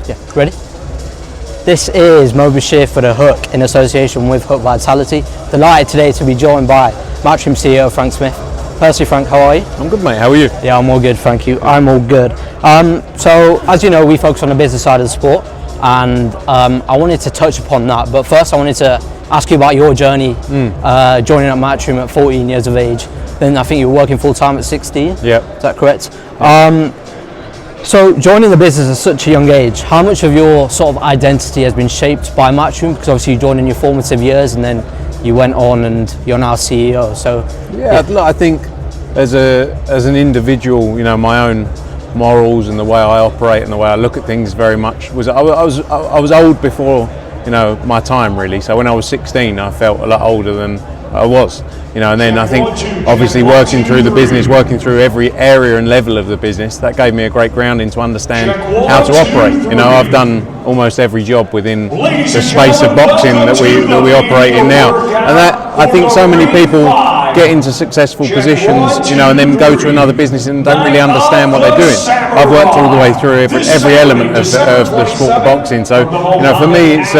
Yeah, ready? This is Mo Bashir for The Hook in association with Hook Vitality. Delighted today to be joined by Matchroom'S CEO Frank Smith. Firstly, Frank, how are you? I'm good, mate. How are you? Yeah, I'm all good, thank you. I'm all good. So, as you know, we focus on the business side of the sport, and I wanted to touch upon that. But first, I wanted to ask you about your journey joining up Matchroom at 14 years of age. Then I think you were working full time at 16. Yeah. Is that correct? So joining the business at such a young age, how much of your sort of identity has been shaped by Matchroom? Because obviously you joined in your formative years and then you went on and you're now CEO. So yeah. Look, I think as an individual, you know, my own morals and the way I operate and the way I look at things very much was I was old before, you know, my time really. So when I was 16, I felt a lot older than I was, you know, and then I think obviously working through the business, working through every area and level of the business, that gave me a great grounding to understand how to operate. You know, I've done almost every job within the space of boxing that we operate in now, and that I think so many people get into successful positions, you know, and then go to another business and don't really understand what they're doing. I've worked all the way through every element of the sport of boxing, so you know, for me it's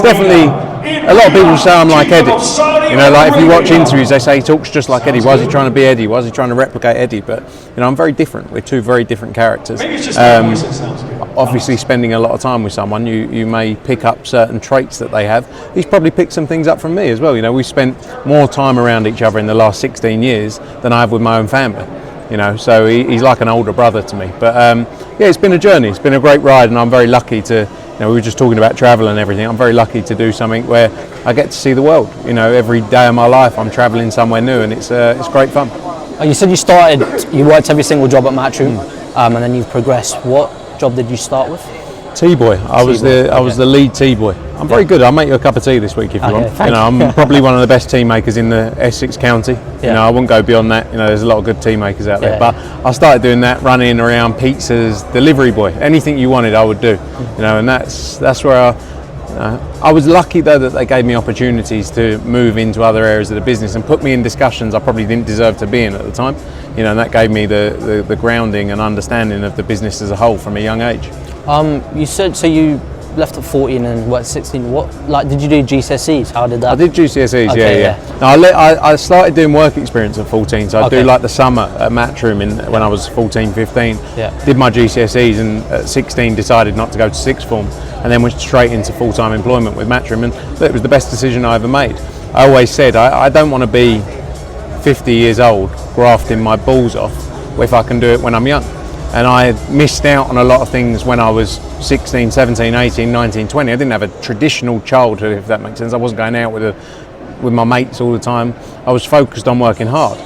definitely. A lot of people say I'm like Eddie. You know, like if you watch interviews, they say he talks just like Eddie. Why is he trying to be Eddie? Why is he trying to replicate Eddie? But you know, I'm very different. We're two very different characters. Obviously, spending a lot of time with someone, you may pick up certain traits that they have. He's probably picked some things up from me as well. You know, we've spent more time around each other in the last 16 years than I have with my own family. You know, so he's like an older brother to me. But yeah, it's been a journey. It's been a great ride, and I'm very lucky to. You know, we were just talking about travel and everything. I'm very lucky to do something where I get to see the world. You know, every day of my life I'm travelling somewhere new, and it's great fun. You said you worked every single job at Matchroom, and then you've progressed. What job did you start with? Tea-boy. I was the lead tea-boy. I'm very good. I'll make you a cup of tea this week if you want. You know, I'm probably one of the best tea makers in the Essex County. Yeah. You know, I wouldn't go beyond that. You know, there's a lot of good tea makers out there. But I started doing that, running around pizzas, delivery boy. Anything you wanted, I would do. You know, and that's where I was lucky though that they gave me opportunities to move into other areas of the business and put me in discussions I probably didn't deserve to be in at the time. You know, and that gave me the grounding and understanding of the business as a whole from a young age. You said so you left at 14 and what 16? What did you do GCSEs? How did that? I did GCSEs, okay, yeah. No, I started doing work experience at 14, so I do like the summer at Matchroom when I was 14, 15. Yeah. Did my GCSEs and at 16 decided not to go to sixth form, and then went straight into full-time employment with Matchroom, and it was the best decision I ever made. I always said I don't want to be 50 years old grafting my balls off if I can do it when I'm young. And I missed out on a lot of things when I was 16, 17, 18, 19, 20. I didn't have a traditional childhood, if that makes sense. I wasn't going out with my mates all the time. I was focused on working hard.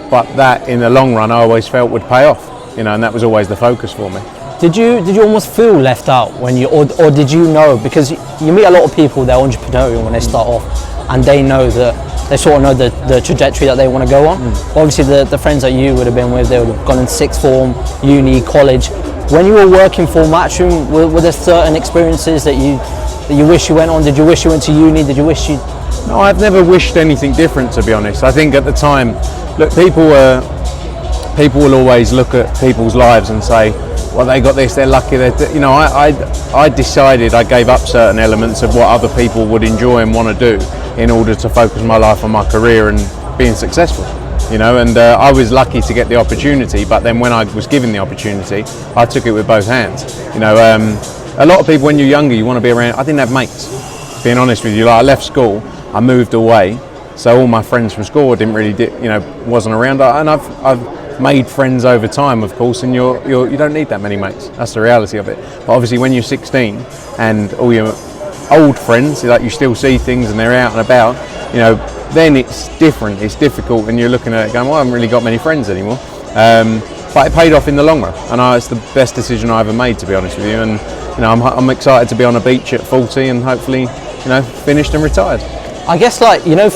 But that, in the long run, I always felt would pay off. You know, and that was always the focus for me. Did you almost feel left out when or did you know? Because you meet a lot of people, they're entrepreneurial when they start off, and they know that. They sort of know the trajectory that they want to go on. Obviously, the friends that you would have been with, they would have gone in sixth form, uni, college. When you were working for Matchroom, were there certain experiences that you wish you went on? Did you wish you went to uni? Did you wish you? No, I've never wished anything different, to be honest. I think at the time, look, people will always look at people's lives and say, well, they got this, they're lucky. You know, I decided I gave up certain elements of what other people would enjoy and want to do in order to focus my life on my career and being successful. You know, and I was lucky to get the opportunity, but then when I was given the opportunity, I took it with both hands. You know, a lot of people when you're younger, you want to be around. I didn't have mates, being honest with you. Like I left school, I moved away, so all my friends from school didn't really, wasn't around. And I've made friends over time, of course, and you don't need that many mates. That's the reality of it. But obviously, when you're 16 and all your old friends, like you still see things and they're out and about, you know, then it's different. It's difficult, and you're looking at it going, well, I haven't really got many friends anymore. But it paid off in the long run, and it's the best decision I ever made, to be honest with you. And you know, I'm excited to be on a beach at 40 and hopefully, you know, finished and retired. I guess, like, you know,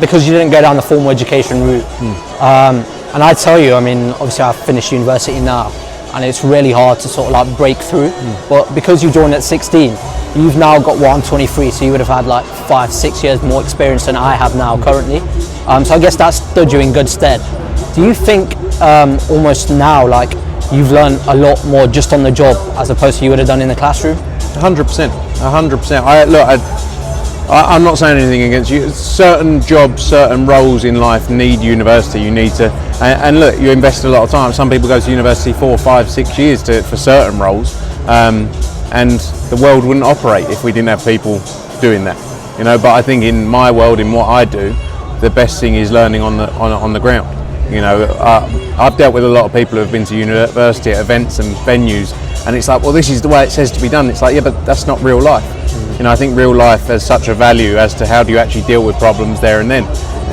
because you didn't go down the formal education route, and I tell you, I mean, obviously I've finished university now, and it's really hard to sort of like break through. But because you joined at 16, you've now got I'm 23, so you would have had like 5-6 years more experience than I have now currently. So I guess that stood you in good stead. Do you think almost now like you've learned a lot more just on the job as opposed to you would have done in the classroom? 100%. 100%. I'm not saying anything against you. Certain jobs, certain roles in life need university. You need to, and look, you invest a lot of time. Some people go to university 4, 5, 6 years for certain roles, and the world wouldn't operate if we didn't have people doing that. But I think in my world, in what I do, the best thing is learning on the ground. I've dealt with a lot of people who have been to university at events and venues, and it's like, well, this is the way it says to be done. It's like, yeah, but that's not real life. I think real life has such a value as to how do you actually deal with problems there and then.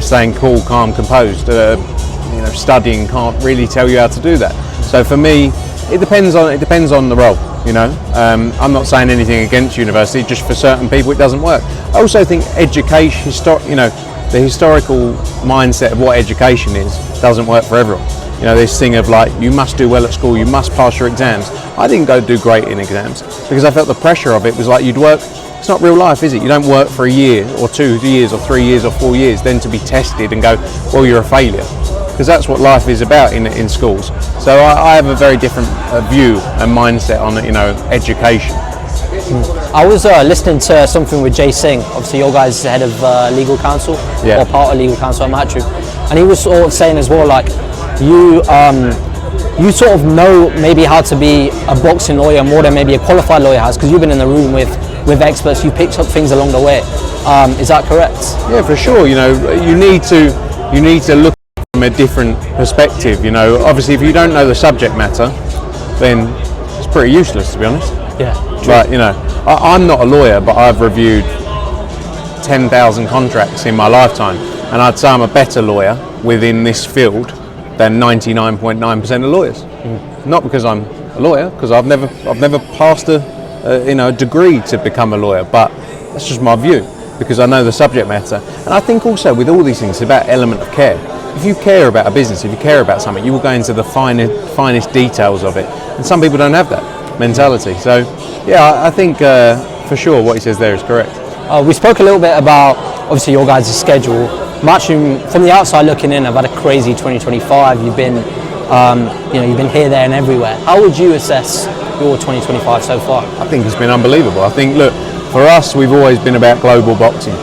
Staying cool, calm, composed. Studying can't really tell you how to do that. So for me, it depends on the role. I'm not saying anything against university. Just for certain people, it doesn't work. I also think education, the historical mindset of what education is doesn't work for everyone. This thing of like, you must do well at school, you must pass your exams. I didn't go do great in exams because I felt the pressure of it was like, you'd work. It's not real life, is it? You don't work for a year or 2 years or 3 years or 4 years then to be tested and go, well, you're a failure. Because that's what life is about in schools. So I have a very different view and mindset on education. I was listening to something with Jay Singh, obviously your guys head of legal counsel, or part of legal counsel at Matchroom, and he was sort of saying as well, like, you sort of know maybe how to be a boxing lawyer more than maybe a qualified lawyer has, because you've been in the room with experts, you picked up things along the way. Is that correct? Yeah, for sure. You need to look from a different perspective. Obviously, if you don't know the subject matter, then it's pretty useless, to be honest. Yeah. But I'm not a lawyer, but I've reviewed 10,000 contracts in my lifetime, and I'd say I'm a better lawyer within this field than 99.9% of lawyers. Not because I'm a lawyer, because I've never passed a degree to become a lawyer, but that's just my view because I know the subject matter. And I think also with all these things, it's about element of care. If you care about a business, if you care about something, you will go into the finest details of it. And some people don't have that mentality. So, yeah, I think for sure what he says there is correct. We spoke a little bit about obviously your guys' schedule. Matchroom, from the outside looking in, have had a crazy 2025. You've been, you've been here, there, and everywhere. How would you assess your 2025 so far? I think it's been unbelievable. I think, look, for us, we've always been about global boxing.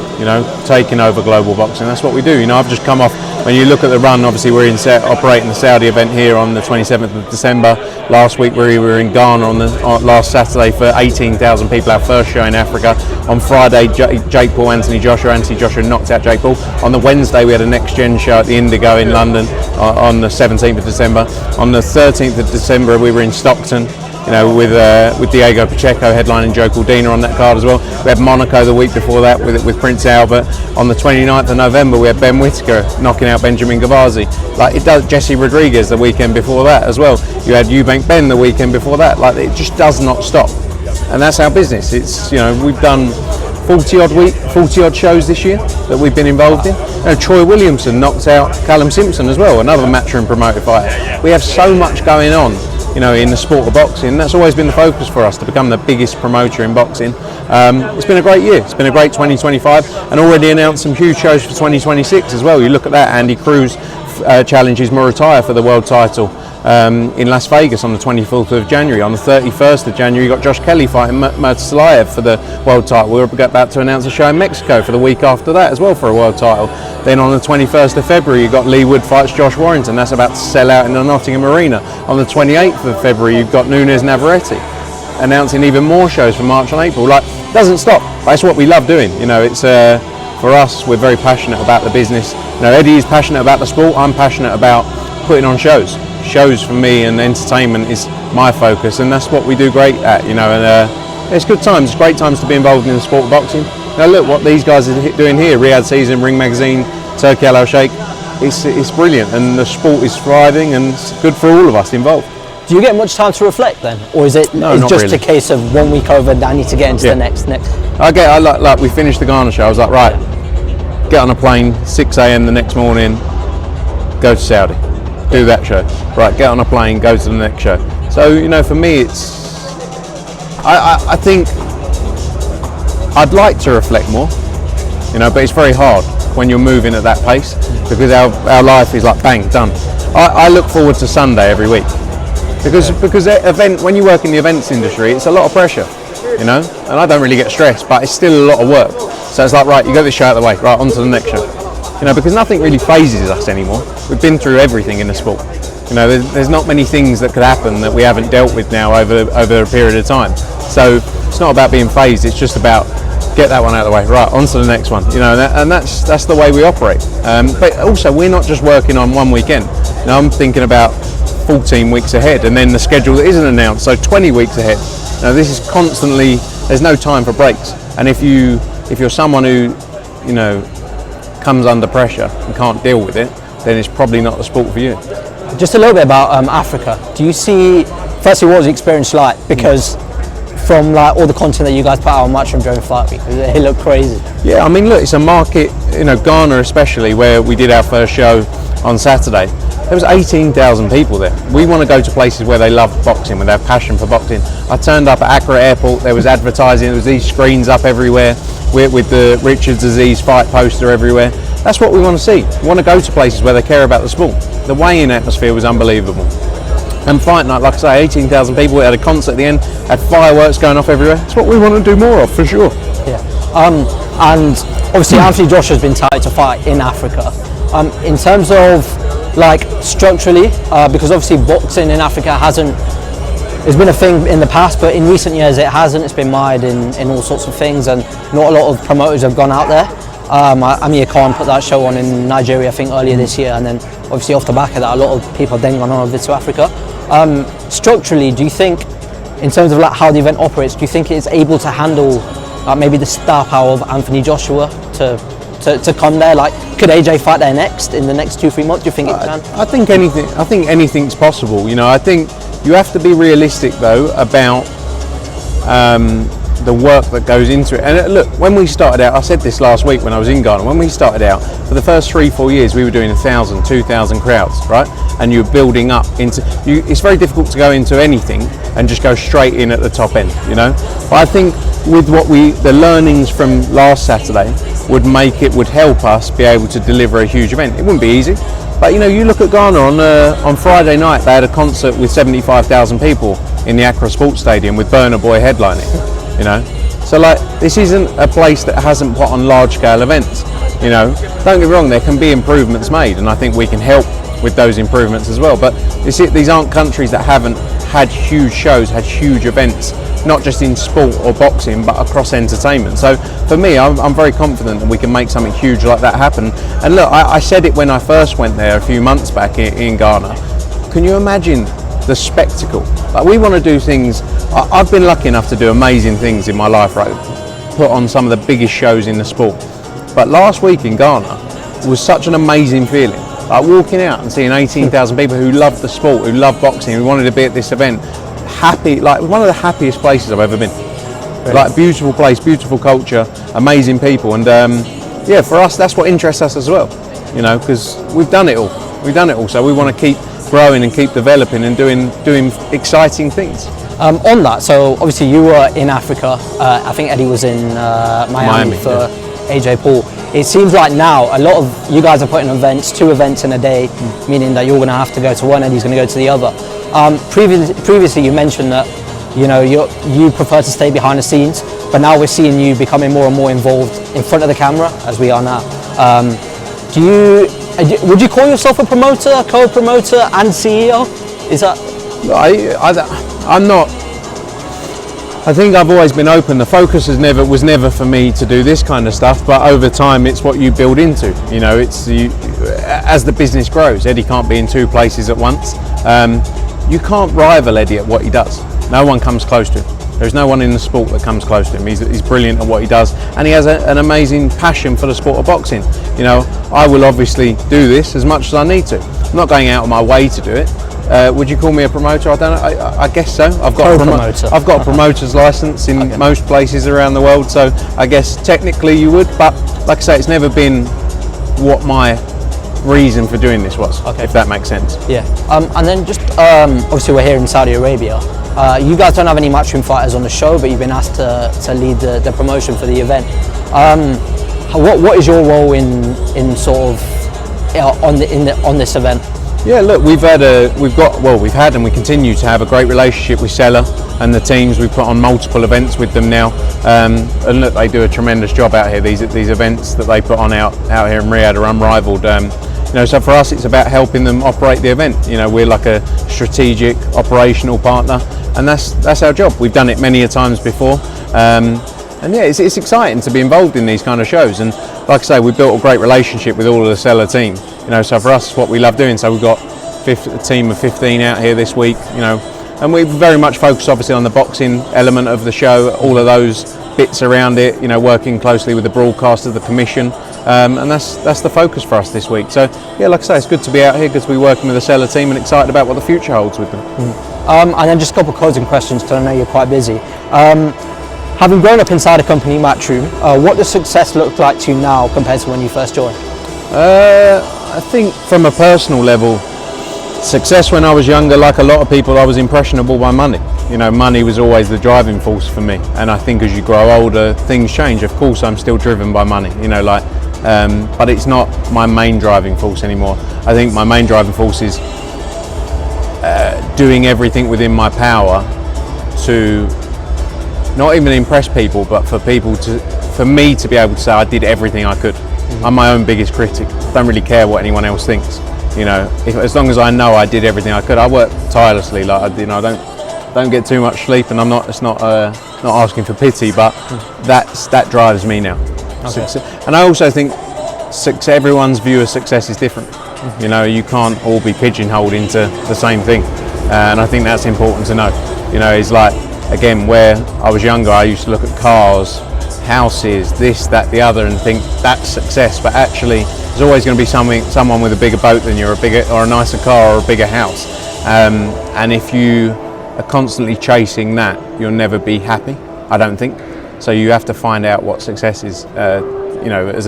Taking over global boxing. That's what we do. I've just come off. When you look at the run, obviously we're operating the Saudi event here on the 27th of December. Last week we were in Ghana on last Saturday for 18,000 people, our first show in Africa. On Friday, Jake Paul, Anthony Joshua knocked out Jake Paul. On the Wednesday we had a next gen show at the Indigo in London on the 17th of December. On the 13th of December we were in Stockton. With Diego Pacheco headlining Joe Cordina on that card as well. We had Monaco the week before that with Prince Albert. On the 29th of November we had Ben Whittaker knocking out Benjamin Gavazi. Like it does, Jesse Rodriguez the weekend before that as well. You had Eubank Ben the weekend before that. Like it just does not stop, and that's our business. It's we've done 40 odd shows this year that we've been involved in. Troy Williamson knocked out Callum Simpson as well, another Matchroom promoted fighter. We have so much going on. In the sport of boxing. That's always been the focus for us, to become the biggest promoter in boxing. It's been a great year. It's been a great 2025, and already announced some huge shows for 2026 as well. You look at that, Andy Cruz challenges Murataya for the world title in Las Vegas on the 24th of January. On the 31st of January, you got Josh Kelly fighting Matsalayev for the world title. We're about to announce a show in Mexico for the week after that as well for a world title. Then on the 21st of February, you got Lee Wood fights Josh Warrington. That's about to sell out in the Nottingham Arena. On the 28th of February, you've got Nunes Navarrete announcing even more shows for March and April. Like, doesn't stop. That's what we love doing. It's for us, we're very passionate about the business. Eddie is passionate about the sport. I'm passionate about putting on shows. Shows for me and entertainment is my focus, and that's what we do great at. And it's good times. It's great times to be involved in the sport of boxing. Look what these guys are doing here. Riyadh Season, Ring Magazine, Turkey Al Sheikh. It's brilliant, and the sport is thriving, and it's good for all of us involved. Do you get much time to reflect then, or is it just really a case of 1 week over? I need to get into the next? I like we finished the Ghana show. I was like, right, get on a plane 6 a.m. the next morning, go to Saudi, do that show. Right, get on a plane, go to the next show. So for me, it's I think I'd like to reflect more, but it's very hard when you're moving at that pace, because our life is like bang, done. I look forward to Sunday every week because when you work in the events industry, it's a lot of pressure, you know, and I don't really get stressed, but it's still a lot of work. So it's like, right, you got this show out of the way, right, on to the next show, you know, because nothing really phases us anymore. We've been through everything in the sport. You know, there's not many things that could happen that we haven't dealt with now over a period of time. So it's not about being phased, it's just about get that one out of the way, right, on to the next one, you know, and that's the way we operate. But also, we're not just working on one weekend. You know, I'm thinking about 14 weeks ahead, and then the schedule that isn't announced, so 20 weeks ahead. Now, this is constantly, there's no time for breaks. And if you're someone who, you know, comes under pressure and can't deal with it, then it's probably not the sport for you. Just a little bit about Africa. Do you see, firstly, what was the experience like? Because from like all the content that you guys put out on Matchroom during Fight Week, it looked crazy. Yeah, I mean, look, it's a market, you know, Ghana especially, where we did our first show on Saturday. There was 18,000 people there. We want to go to places where they love boxing, where they have passion for boxing. I turned up at Accra Airport, there was advertising, there was these screens up everywhere with the Richard's Disease fight poster everywhere. That's what we want to see. We want to go to places where they care about the sport. The weigh-in atmosphere was unbelievable. And fight night, like I say, 18,000 people. We had a concert at the end, had fireworks going off everywhere. It's what we want to do more of, for sure. Yeah. And obviously Anthony Joshua's been touted to fight in Africa. In terms of like structurally, because obviously boxing in Africa it's been a thing in the past, but in recent years it hasn't. It's been mired in all sorts of things, and not a lot of promoters have gone out there. Amir Khan put that show on in Nigeria, I think, earlier this year, and then obviously off the back of that, a lot of people have then gone on over to Africa. Structurally, do you think, in terms of like how the event operates, do you think it's able to handle maybe the star power of Anthony Joshua to come there? Like, could AJ fight there next in the next 2-3 months? Do you think it can? I think anything's possible. You know, I think you have to be realistic though about the work that goes into it. And look, when we started out, I said this last week when I was in Ghana, when we started out, for the first 3-4 years, we were doing 1,000, 2,000 crowds, right? And you're building up into, it's very difficult to go into anything and just go straight in at the top end, you know? But I think with the learnings from last Saturday would help us be able to deliver a huge event. It wouldn't be easy, but you know, you look at Ghana on Friday night, they had a concert with 75,000 people in the Accra Sports Stadium with Burna Boy headlining. You know, so like, this isn't a place that hasn't put on large-scale events. You know, don't get me wrong, there can be improvements made, and I think we can help with those improvements as well. But these aren't countries that haven't had huge shows, had huge events, not just in sport or boxing, but across entertainment. So for me, I'm very confident that we can make something huge like that happen. And look, I said it when I first went there a few months back in Ghana. Can you imagine the spectacle? Like, we want to do things. I've been lucky enough to do amazing things in my life, right? Put on some of the biggest shows in the sport. But last week in Ghana was such an amazing feeling. Like, walking out and seeing 18,000 people who love the sport, who love boxing, who wanted to be at this event, happy, like one of the happiest places I've ever been. Really? Like, beautiful place, beautiful culture, amazing people, and yeah, for us, that's what interests us as well. You know, because we've done it all. So we want to keep growing and keep developing and doing exciting things. On that, so obviously you were in Africa. I think Eddie was in Miami for AJ Paul. It seems like now a lot of you guys are putting events, 2 events in a day, meaning that you're going to have to go to one, Eddie's going to go to the other. Previously you mentioned that, you know, you prefer to stay behind the scenes, but now we're seeing you becoming more and more involved in front of the camera, as we are now. Would you call yourself a promoter, co-promoter, and CEO? Is that? I'm not. I think I've always been open. The focus was never for me to do this kind of stuff, but over time, it's what you build into. You know, as the business grows. Eddie can't be in 2 places at once. You can't rival Eddie at what he does. No one comes close to him. There's no one in the sport that comes close to him. He's brilliant at what he does, and he has an amazing passion for the sport of boxing. You know, I will obviously do this as much as I need to. I'm not going out of my way to do it. Would you call me a promoter? I don't know. I guess so. I've got a promoter's license in most places around the world, so I guess technically you would. But like I say, it's never been what my reason for doing this was. If that makes sense. Yeah. And then just obviously we're here in Saudi Arabia. You guys don't have any Matchroom fighters on the show, but you've been asked to lead the promotion for the event. What is your role in sort of on this event? Yeah, look, we've had and we continue to have a great relationship with Seller and the teams. We've put on multiple events with them now, and look, they do a tremendous job out here. These events that they put on out here in Riyadh are unrivaled. So for us, it's about helping them operate the event. We're like a strategic operational partner, and that's our job. We've done it many a times before, and yeah, it's exciting to be involved in these kind of shows. And like I say, we've built a great relationship with all of the Seller team. So for us, it's what we love doing. So we've got a team of 15 out here this week. And we very much focus obviously on the boxing element of the show, all of those bits around it. Working closely with the broadcaster, the commission, and that's the focus for us this week. So yeah, like I say, it's good to be out here, good to be working with the Seller team, and excited about what the future holds with them. And then just a couple of closing questions, because I know you're quite busy. Having grown up inside a company, Matchroom, what does success look like to you now compared to when you first joined? I think from a personal level, success when I was younger, like a lot of people, I was impressionable by money. Money was always the driving force for me. And I think as you grow older, things change. Of course, I'm still driven by money, but it's not my main driving force anymore. I think my main driving force is doing everything within my power to not even impress people, but for me to be able to say I did everything I could. I'm my own biggest critic. Don't really care what anyone else thinks. As long as I know I did everything I could. I work tirelessly. I don't get too much sleep, and it's not asking for pity, but that drives me now. Okay. And I also think everyone's view of success is different. You can't all be pigeonholed into the same thing, and I think that's important to know. It's like, again, where I was younger, I used to look at cars, houses, this, that, the other, and think that's success. But actually, there's always going to be someone with a bigger boat than you, or a nicer car, or a bigger house. And if you are constantly chasing that, you'll never be happy, I don't think. So you have to find out what success is, as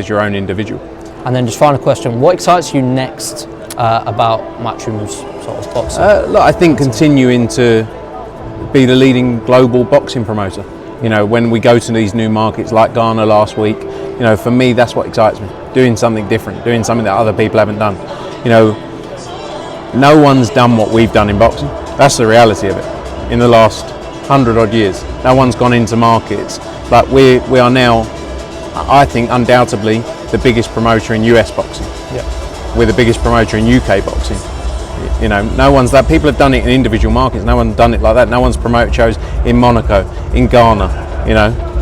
your own individual. And then just final question: what excites you next about Matchroom's sort of boxing? Look, I think continuing to be the leading global boxing promoter. When we go to these new markets like Ghana last week, for me, that's what excites me. Doing something different, doing something that other people haven't done. No one's done what we've done in boxing. That's the reality of it. In the last 100 odd years, no one's gone into markets. But we are now, I think, undoubtedly the biggest promoter in US boxing. Yeah. We're the biggest promoter in UK boxing. No one's that. People have done it in individual markets. No one's done it like that. No one's promoted shows in Monaco, in Ghana,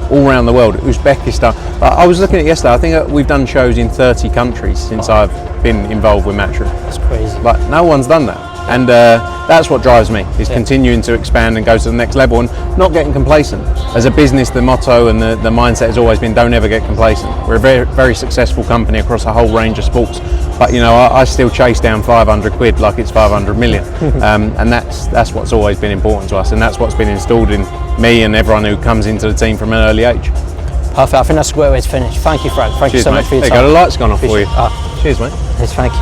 all around the world. Uzbekistan. I was looking at it yesterday. I think we've done shows in 30 countries since I've been involved with Matchroom. That's crazy. But no one's done that, and that's what drives me. Is continuing to expand and go to the next level, and not getting complacent. As a business, the motto and the mindset has always been: don't ever get complacent. We're a very, very successful company across a whole range of sports. But I still chase down 500 quid like it's 500 million, and that's what's always been important to us, and that's what's been installed in me and everyone who comes into the team from an early age. Perfect. I think that's a great way to finish. Thank you, Frank. Thank you so much for your time. There you go. The light's gone off for you. Cheers, Cheers, mate. Yes, thank you.